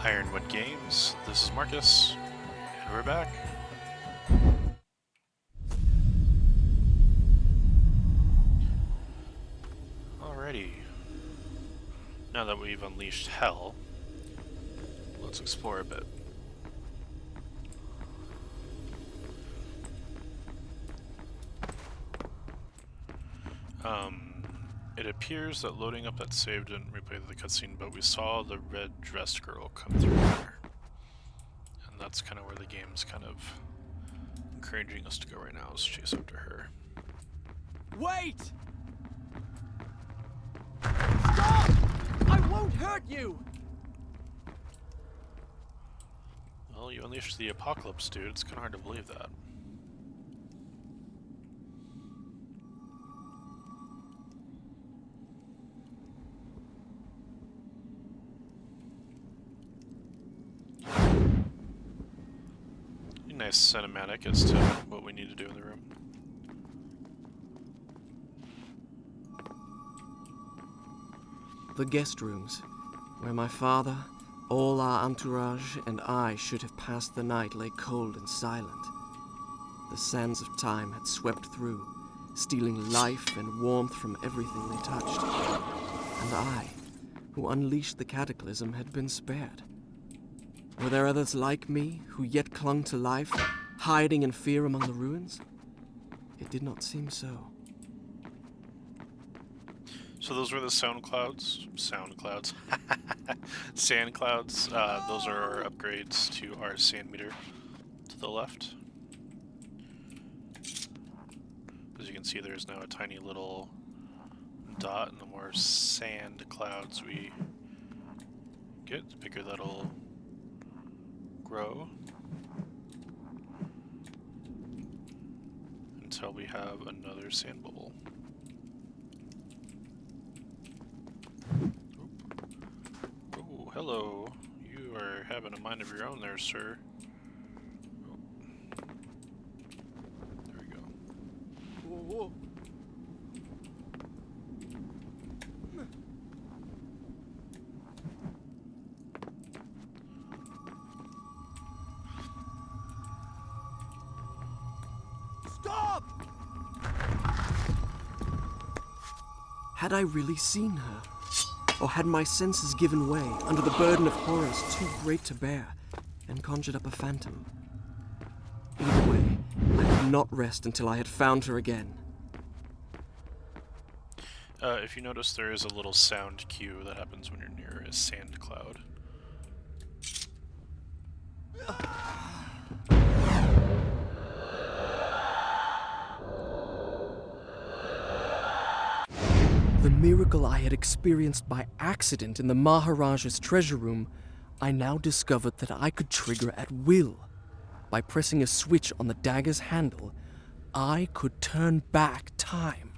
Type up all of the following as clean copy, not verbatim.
Ironwood Games. This is Marcus, and we're back. Alrighty. Now that we've unleashed hell, let's explore a bit. It appears that loading up that save didn't replay the cutscene, but we saw the red-dressed girl come through there. And that's kind of where the game's kind of encouraging us to go right now, is chase after her. Wait! Stop! I won't hurt you! Well, you unleashed the apocalypse, dude. It's kind of hard to believe that. Nice cinematic as to what we need to do in the room. The guest rooms, where my father, all our entourage, and I should have passed the night, lay cold and silent. The sands of time had swept through, stealing life and warmth from everything they touched. And I, who unleashed the cataclysm, had been spared. Were there others like me, who yet clung to life, hiding in fear among the ruins? It did not seem so. So those were the sound clouds. Sand clouds. Those are our upgrades to our sand meter to the left. As you can see, there's now a tiny little dot, and the more sand clouds we get, the bigger that'll grow until we have another sand bubble. Oh, hello. You are having a mind of your own there, sir. Oh. There we go. Whoa. Stop! Had I really seen her? Or had my senses given way under the burden of horrors too great to bear, and conjured up a phantom? Either way, I would not rest until I had found her again. If you notice, there is a little sound cue that happens when you're near a sand cloud. The miracle I had experienced by accident in the Maharaja's treasure room, I now discovered that I could trigger at will. By pressing a switch on the dagger's handle, I could turn back time.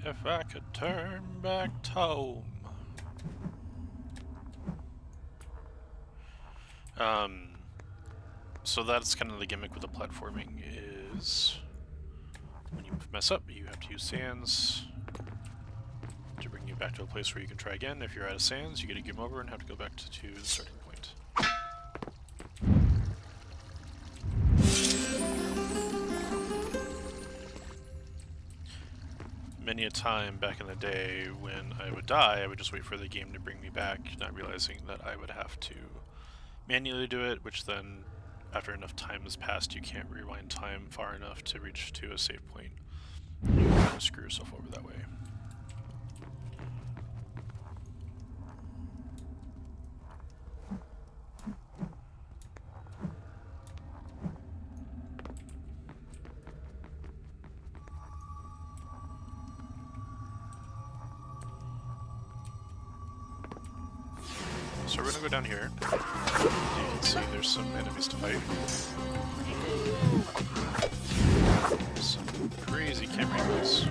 If I could turn back time. So that's kind of the gimmick with the platforming, is when you mess up, you have to use sands to bring you back to a place where you can try again. If you're out of sands, you get a game over and have to go back to the starting point. Many a time back in the day when I would die, I would just wait for the game to bring me back, not realizing that I would have to manually do it, which then, after enough time has passed, you can't rewind time far enough to reach to a save point. You kind of screw yourself over that way. So we're gonna go down here. You can see there's some enemies to fight. Some crazy camera angles.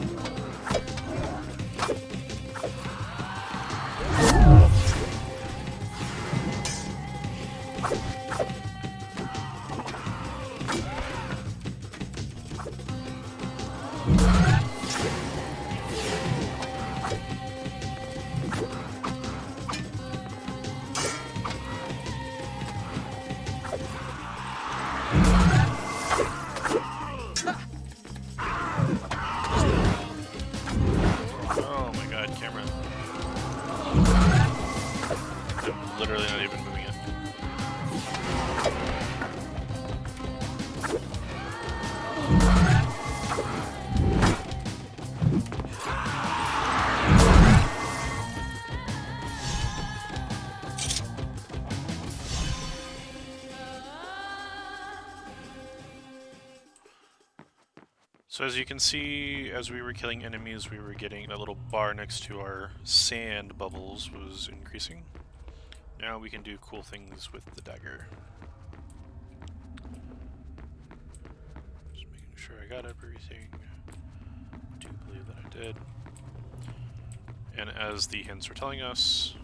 So as you can see, as we were killing enemies, we were getting that little bar next to our sand bubbles was increasing. Now we can do cool things with the dagger. Just making sure I got everything. I do believe that I did. And as the hints are telling us,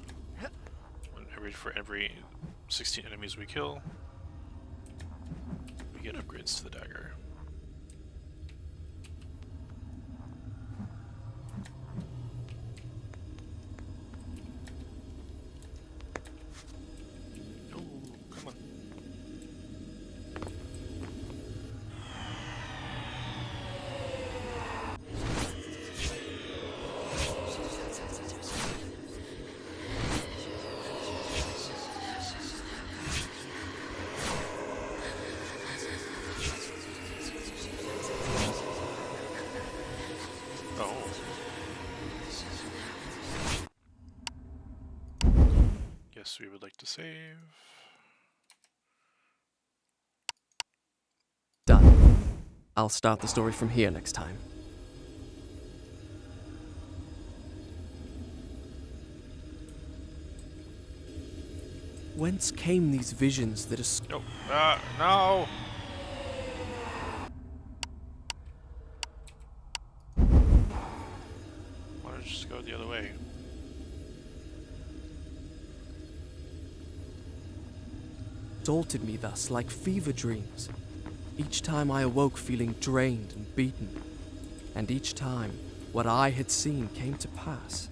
for every 16 enemies we kill, we get upgrades to the dagger. No, come on. Yes, we would like to save. Done. I'll start the story from here next time. Whence came these visions that are... No, no! Why don't you just go the other way? assaulted me thus like fever dreams. Each time I awoke feeling drained and beaten, and each time what I had seen came to pass,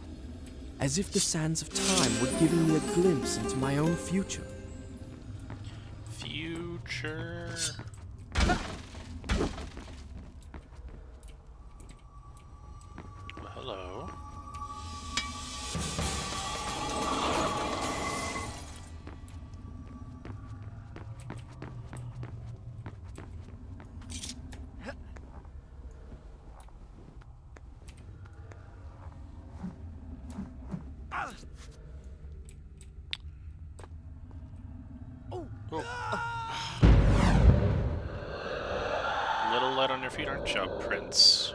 as if the sands of time were giving me a glimpse into my own future. Future. Well, hello. Little light on your feet, aren't you, Prince?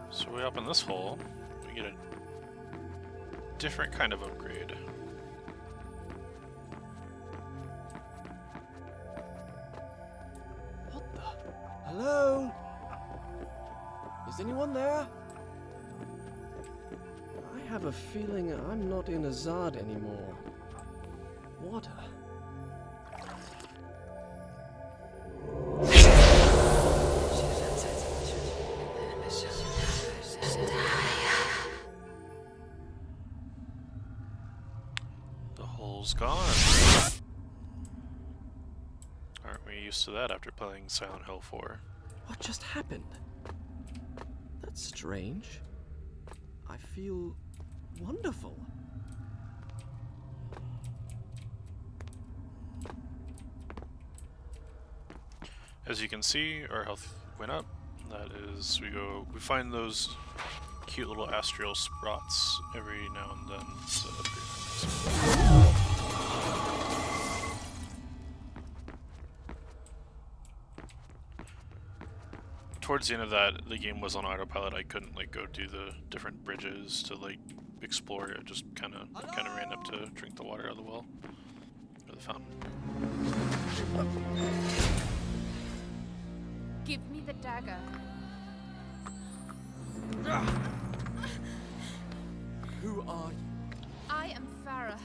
So we open this hole, we get a different kind of upgrade. What the? Hello? Is anyone there? I have a feeling I'm not in Azad anymore. Water. The hole's gone. Aren't we used to that after playing Silent Hill 4? What just happened? That's strange. I feel wonderful. As you can see, our health went up. That is, we find those cute little astral spots every now and then. So towards the end of that, the game was on autopilot. I couldn't go do the different bridges to explore. I just kind of ran up to drink the water out of the well or the fountain. Give me the dagger. Who are you? I am Farah,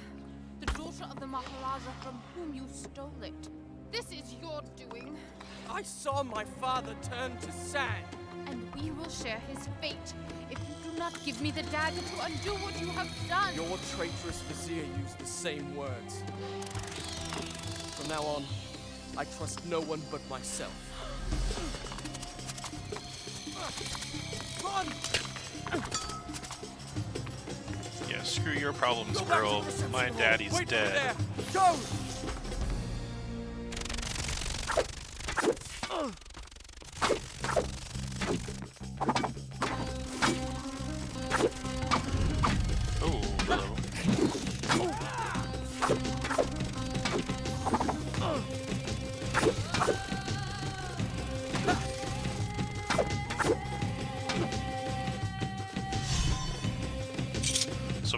the daughter of the Maharaja from whom you stole it. This is your doing, I saw my father turn to sand. and we will share his fate if you do not give me the dagger to undo what you have done. Your traitorous vizier used the same words. From now on, I trust no one but myself. Run! Yeah, screw your problems, Go back to girl. the reception My hall. daddy's Wait for me dead. there. Go! Oh, hello.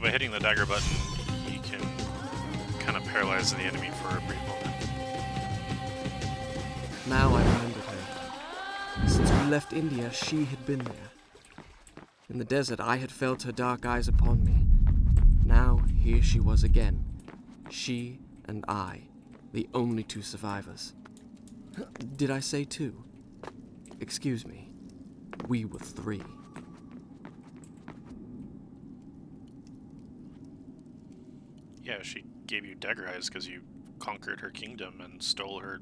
by hitting the dagger button, he can kind of paralyze the enemy for a brief moment. Now I remembered her. Since we left India, she had been there. In the desert, I had felt her dark eyes upon me. Now, here she was again. She and I, the only two survivors. Did I say two? Excuse me. We were three. Yeah, she gave you dagger eyes because you conquered her kingdom and stole her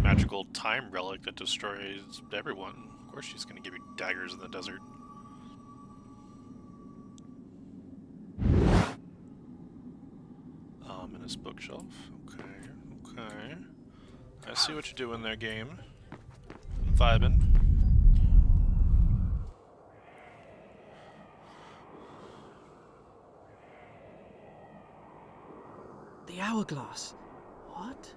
magical time relic that destroys everyone. Of course she's going to give you daggers in the desert. In his bookshelf. Okay. I see what you're doing there, game. Vibing. The hourglass. What?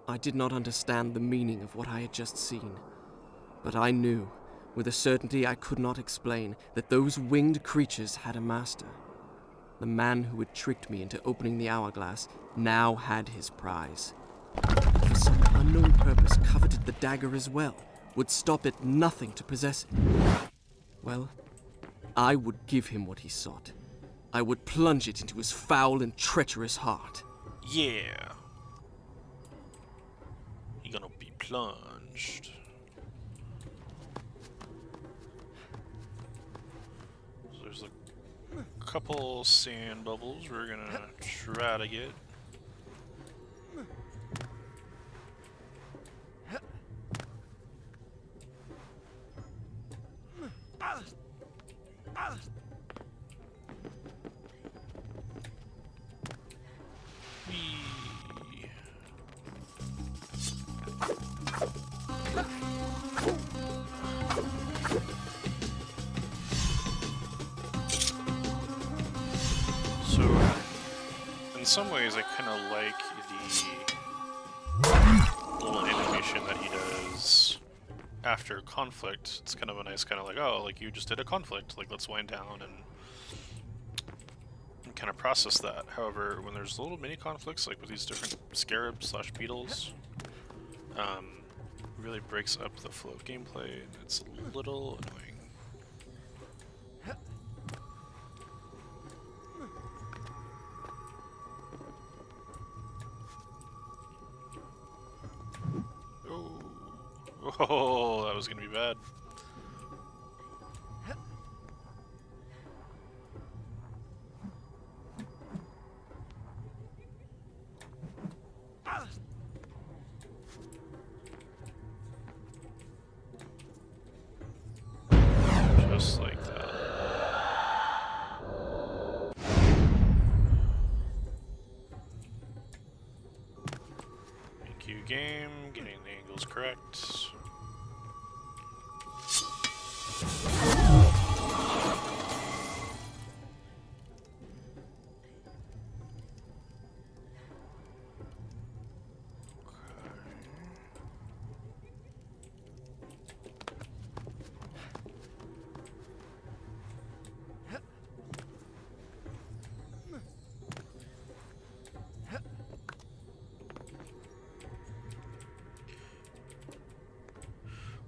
I did not understand the meaning of what I had just seen, but I knew, with a certainty I could not explain, that those winged creatures had a master. The man who had tricked me into opening the hourglass now had his prize. For some unknown purpose coveted the dagger as well, would stop at nothing to possess it. Well, I would give him what he sought. I would plunge it into his foul and treacherous heart. Yeah. You're gonna be plunged. So there's a couple sand bubbles we're gonna try to get. Whee. So, in some ways, I kind of like the little animation that he does after conflict. It's kind of a nice kind of like, oh, like you just did a conflict, like let's wind down and kind of process that. However, when there's little mini conflicts, like with these different scarabs slash beetles, really breaks up the flow of gameplay, and it's a little annoying. Oh, that was gonna be bad. Just like that. Thank you, game. Getting the angles correct.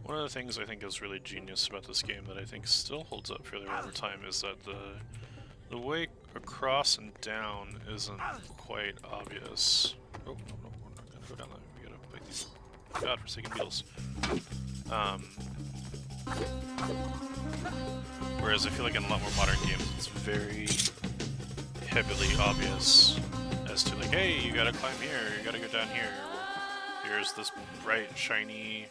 One of the things I think is really genius about this game that I think still holds up fairly well over time is that the way across and down isn't quite obvious. Oh, no, we're not gonna go down that. We gotta fight these godforsaken beetles. Whereas I feel like in a lot more modern games, it's very heavily obvious as to like, hey, you gotta climb here, you gotta go down here. Here's this bright, shiny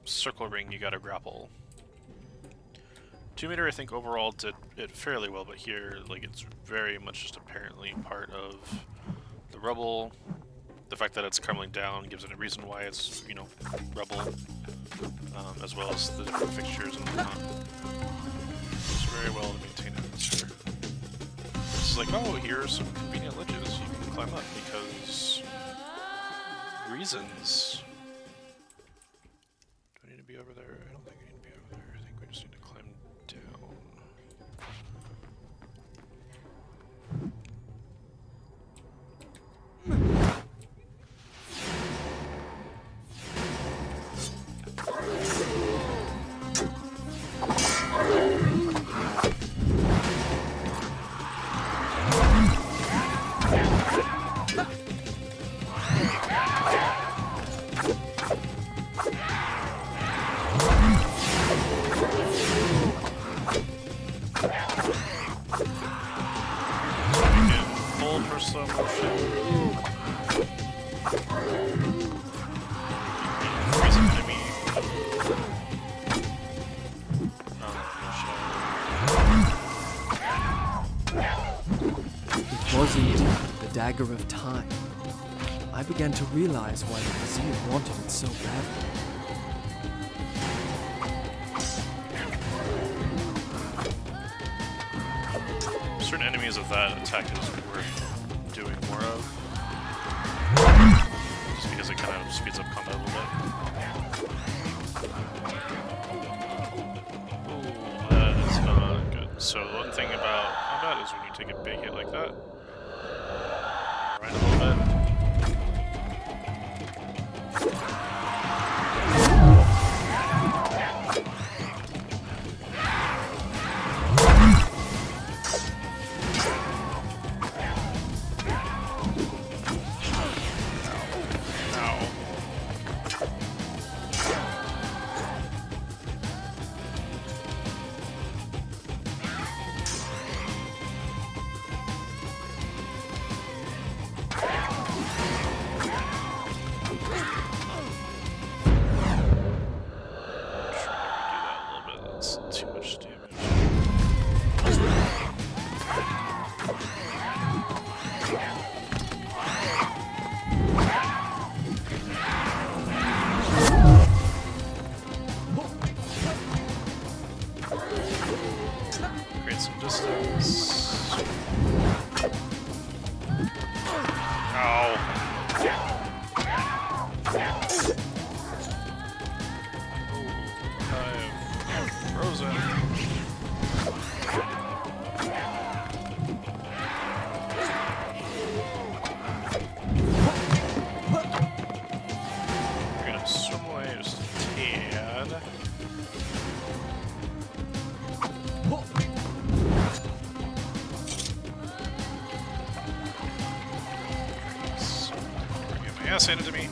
circle ring you gotta grapple. Tomb Raider, I think, overall did it fairly well, but here, like, it's very much just apparently part of the rubble. The fact that it's crumbling down gives it a reason why it's, you know, rubble, as well as the different fixtures and whatnot. It's very well maintained atmosphere. It's like, oh, here are some convenient ledges you can climb up because reasons. Do be over there? I don't think I need to be over there. I think we just need to climb down. Slow motion. Freeze an enemy. It was indeed the dagger of time. I began to realize why the Vizier wanted it so badly. Certain enemies of that attack is worth doing more of. Just because it kind of speeds up combat a little bit. Ooh, that is not good. So one thing about combat is when you take a big hit like that, right a little bit. Create some distance. Ow. I am frozen. We're gonna swim away just a tad. Get my ass handed to me.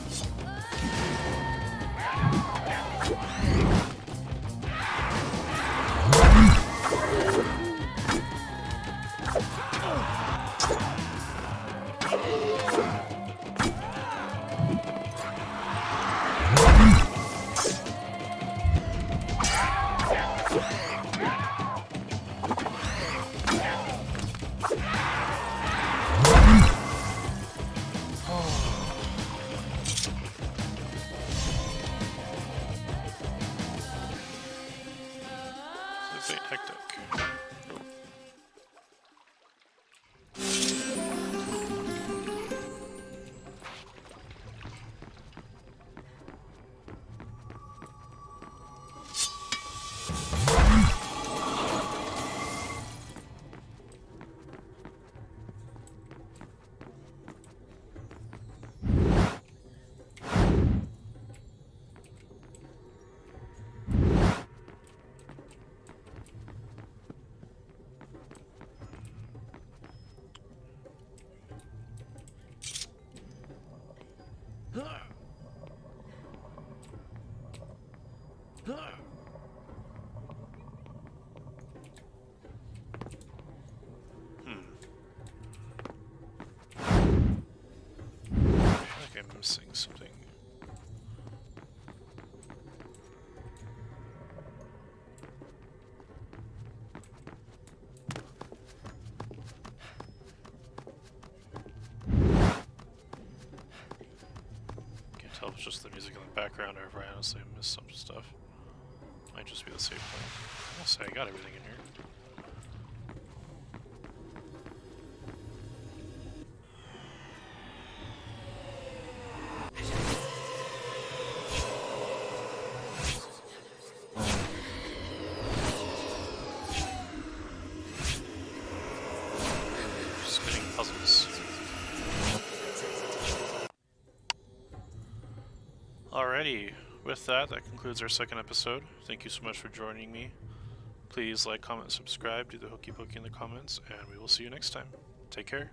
It's a bit hectic. I feel like I'm missing something. Can't tell if it's just the music in the background or if I honestly missed some stuff. Might just be the save point. I'll say I got everything in here. Alrighty, with that, that concludes our second episode. Thank you so much for joining me. Please like, comment, subscribe, do the hokey pokey in the comments, and we will see you next time. Take care.